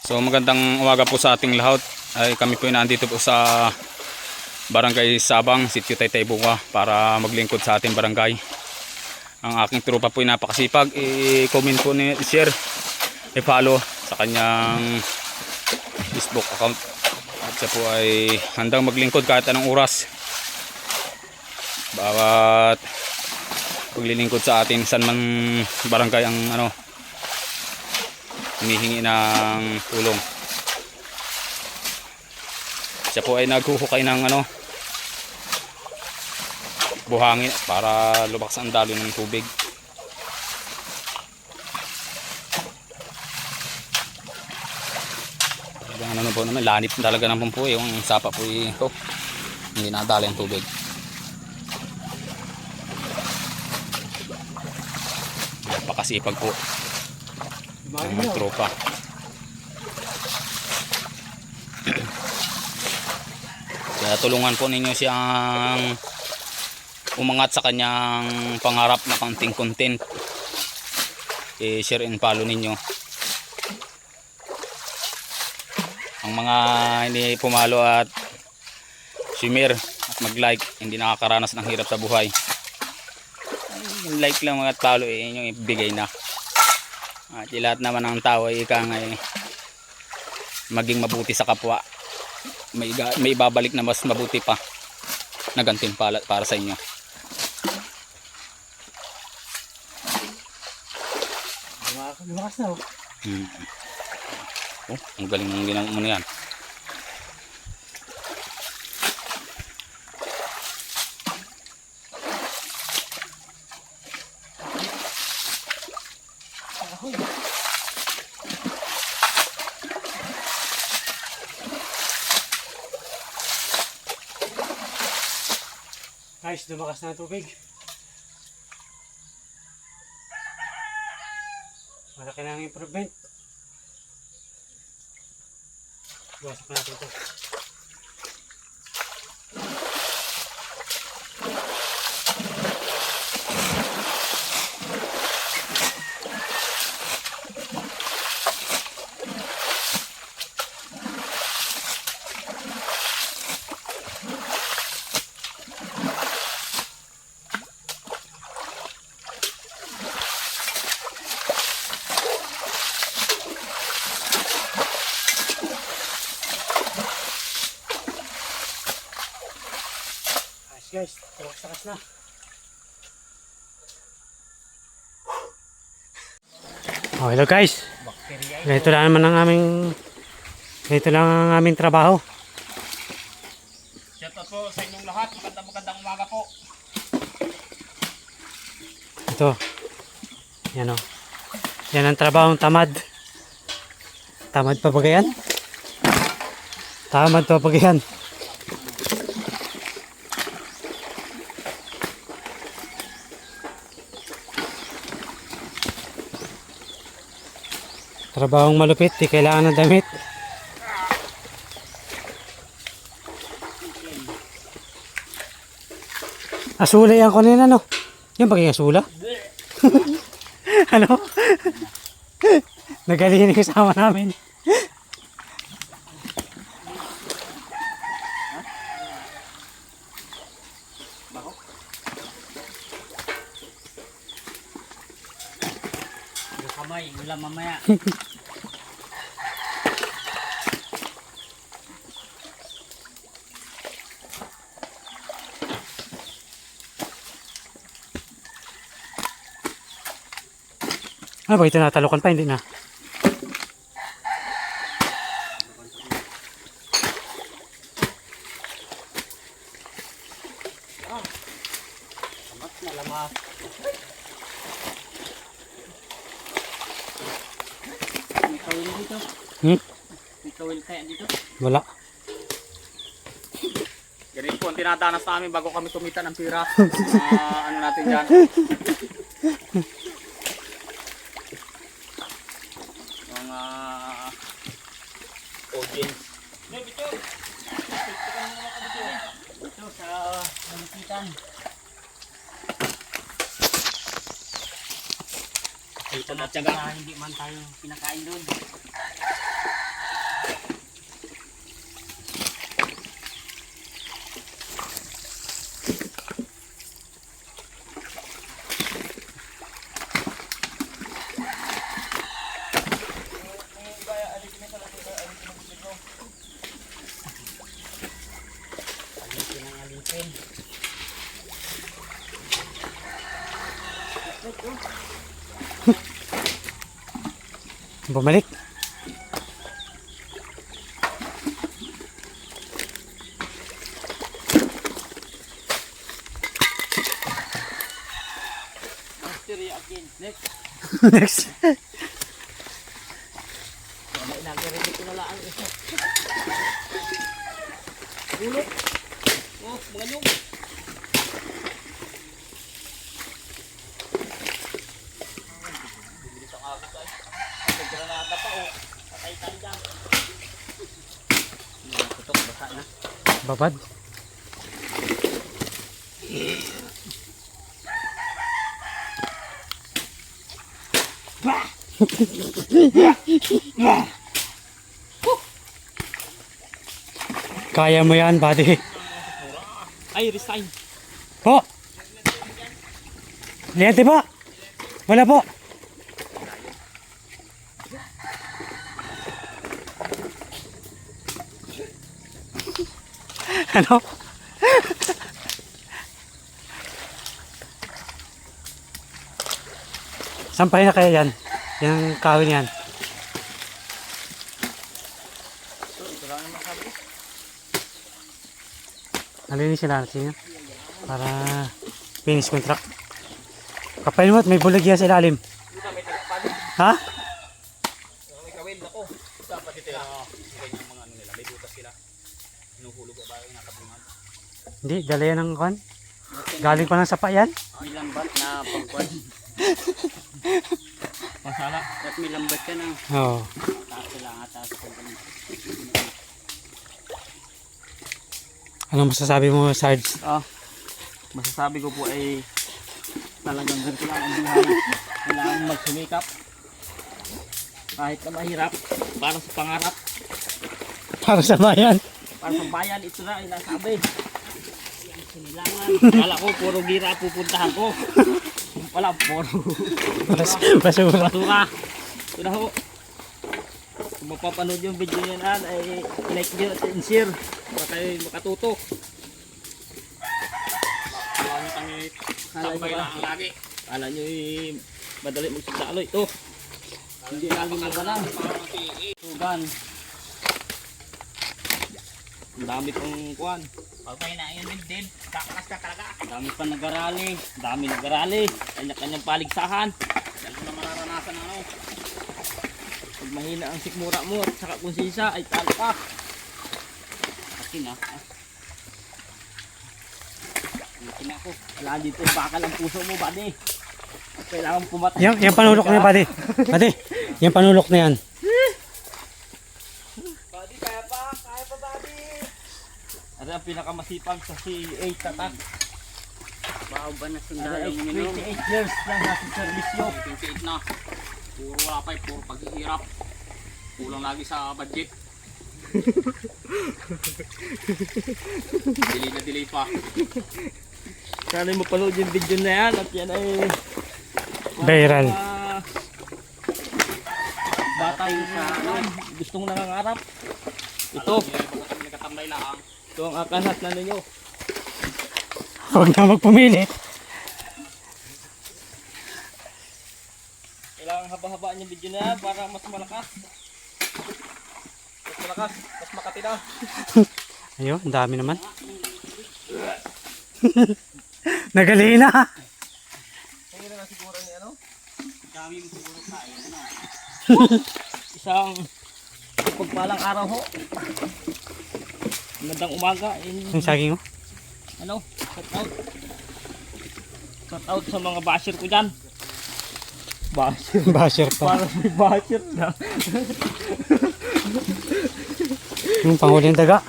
So magandang umaga po sa ating lahat. Ay kami po nandito po sa Barangay Sabang, Sitio Taytay-Bunga para maglingkod sa ating barangay. Ang aking tropa po ay napakasipag. I-comment po niyo, i-share, i-follow sa kanyang Facebook account. At siya po ay handang maglingkod kahit anong oras. Bawat paglilingkod sa atin saan man barangay ang hinihingi ng tulong. Siya po ay naghuhukay ng buhangin para lumakas ang daloy ng tubig. Ano po naman, lanip talaga ng pumpo yung sapa po ito. Hindi nadali ang tubig. Napakasipag po ng mga tropa. Kaya tulungan po ninyo siyang umangat sa kanyang pangarap na counting content. I-share and follow ninyo. Ang mga hindi pumalo at share at mag-like, hindi nakakaranas ng hirap sa buhay. Like lang mga talo yung ibigay na. At lahat naman ng tao ay maging mabuti sa kapwa. May ibabalik na mas mabuti pa na gantimpala para sa inyo. Lumakas na oh. Oh, ang galing ng ginawa mo na yan. Guys, lumakas na ang tubig. Malaki na ang improvement. Buwasak natin ito. Guys, takas na. Oh, hello guys. Ganito lang naman ang aming trabaho. Shout out po sa inyong lahat. Magandang umaga po. Ito. Yan o. Yan ang trabahong tamad. Tamad pa ba yan? Tamad pa ba yan? Trabahong malupit, di kailangan ng damit. Asula yan kanina, no? Yan pagiging asula? Ano? Nagaling yung kasama namin. Kamay, ulam mamaya. Ano ba ito, natalukan pa? Hindi na. Samat na lamang. May kawil dito. May kawil kaya dito. Wala. Ganito po ang tinadanas namin bago kami kumita ng pira. Ano natin dyan. Mga audience. Dito sa Malupitan. Ito na tiyaga. Hindi man tayo pinakain doon. bumalik. Mystery again. Next. Next. Nagre-ready ko na lang. Ulok. Oh, mga nyog. Bibilis ang agos ay. May granada pa oh. Patay tayo dyan. Tutok, basa na. Babad. Kaya mo yan, buddy. Ay, resign. Po! Liyate po! Wala po! Ano? Sampay na kaya yan? Yan ang kawin yan. Nalinis sila natin yan. Para finish contract. Kapain mo at may bulag yan sa ilalim. Ha? May kawin ako. Dapat ito yung mga ano nila. May butas sila. Hinuhulog ba yung nakabungan? Hindi, dala yan ng kwan. Galing pa ng sapa yan. May lambat na pagkwan. Masala. At may lambat ka na. Oo. Taas sila nga, taas ka na. Ano masasabi mo, Sarge? Masasabi ko po ay talagang ganito lang ang buhay. Kailangan magsumikap. Kahit na mahirap, para sa pangarap, Para sa bayan. para sa bayan, ito na ang nasabi. Sinilangan. Kala ko, puro gira pupuntahan ko. Wala, puro Basura. basura. Ito na ho. Kung mapapanood yung video yan, ay like nyo at share para kayo makatutok. Sabay lang lagi. Kala nyo madali magsasalo ito. Hindi lagi magalang. Tugan. Ang dami pang kuwan. Pag may na yun din, kakakas ka talaga. Ang dami pa nag-arali. Ang dami nag-arali. Kanya-kanyang paligsahan. Dahil na mararanasan ng ano. Pag mahina ang sikmura mo at saka konsensya ay talo ka. Akin Akin ako. Wala dito bakal ang puso mo, buddy. Kailangan pumatay. Yan panulok na yan, buddy. Buddy, yan panulok na yan. Buddy, kaya pa, buddy. Ano ang pinakamasipag sa C8 tatak? Bao ba na sundalo mo nyo? 28 years na nasa servisyo. 28 na. Puro wala pa, puro paghihirap. Kulang lagi sa budget. Delay na delay pa. Sana mo panood yung video na yan at yan ay Viral. bata yung gustong nangangarap. Ito, Nagkatambay lang. ito ang akanat na ninyo. Huwag na magpumili. Kailangan haba-habaan yung video na yan para mas malakas. Mas malakas, mas makatinaw. Ayun, ang dami naman. Nagali na. Hindi na siguro ni ano? Dami mo siguro kain. Ano? Isang pagpalang araw ho. Magandang umaga. Ang saging mo. Ano? Shout out. Shout out sa mga basher ko dyan. Basher. Basher pa. Parang may basher na. Yung panghuli ng daga.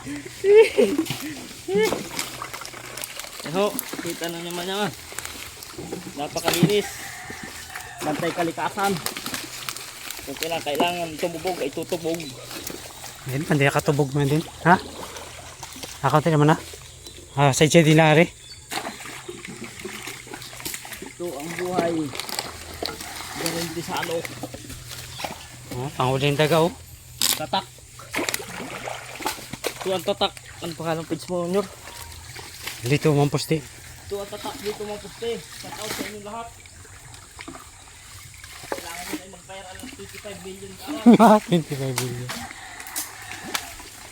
Ano? Kita na naman yan. Napakalinis. Bantay kalikasan. Kung kailangan tumubog ay tutubog. Ayun, pandi katubog man din. Ha? Ako tayo naman na. Sa Jedi Lari. Ito ang buhay. Ganun din sa ano. Oh, panghuli ng daga, oh. Tatak. Ito ang tatak. Ano pangalang page mo, Nyor? Dito mampusti. Ito ang tatak dito mga puste. Shout out sa inyong lahat. Kailangan nyo na bayar ang 25 million ka. 25 billion.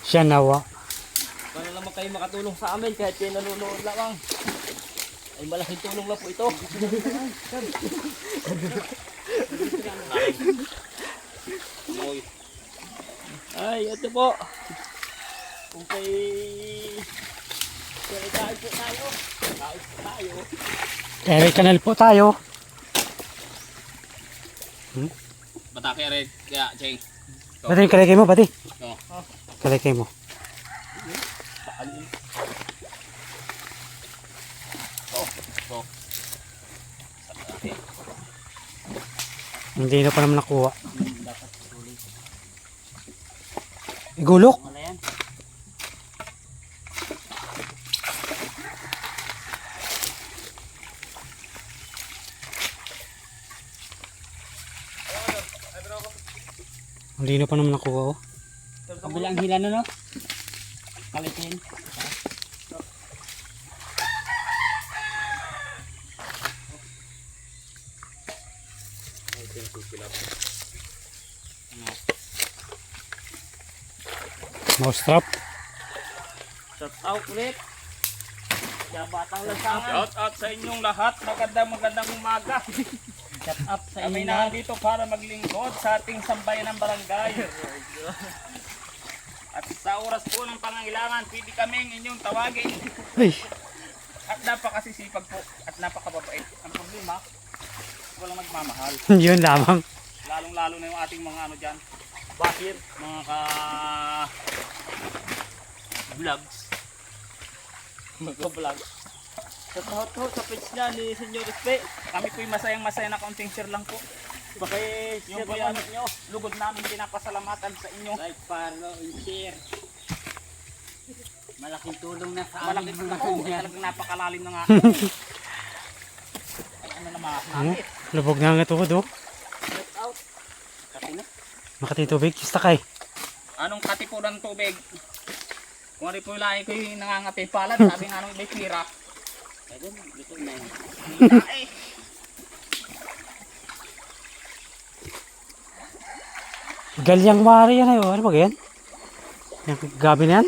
Siya nawa. Para naman kayo makatulong sa amin kahit kayo nanonood lamang. Ay malaking tulong lang po ito. Ay, ito po. Kung kay... Kaya kain po tayo. Kain po tayo. Kaya kanal po tayo. Batake red, kaya Cheng. Pati yung kalagay mo, pati. Oo. Kalagay mo. Hindi na pa naman nakuha. Dapat tuloy. Igulok. Wala yan. Hindi na pa naman nakuha, oh. Kabilang hila na, no? Kalitin. Mouse trap. Shout out ulit. Kaya batang lasangan. Shout out sa inyong lahat. Magandang umaga. Shout out sa Kami inyo na lahat. dito para maglingkod sa ating sambayan ng barangay. At sa oras po ng pangangailangan, pwede kaming inyong tawagin. Ay, At napakasisipag po at napakababait. Ang problema, walang nagmamahal. yun lamang. Lalong-lalo na yung ating mga ano dyan, bakir, mga vlogs. Mga vlog. Shout out po sa page niya ni Senyor Espe. Kami po'y masayang-masaya na kaunting share lang po. Paki-share Yung po naman yan, nyo. lugod namin pinapasalamatan sa inyo. Like, follow, and share. Malaking tulong na sa Malaki amin po mga po, kanya. talagang napakalalim na nga. Ay, ano naman, Ano? nakit. Lubog na nga tuhod, oh. Shout out. Kasi na. Makati tubig, kistakay. Anong katipo ng tubig? Kung ano po yung lahi ko yung nangangati palad, sabi nga nung may pira. Ayun, likod na yun. Ay, Galyang mari yan, oh. Ano ba yan? Yung gabi na yan?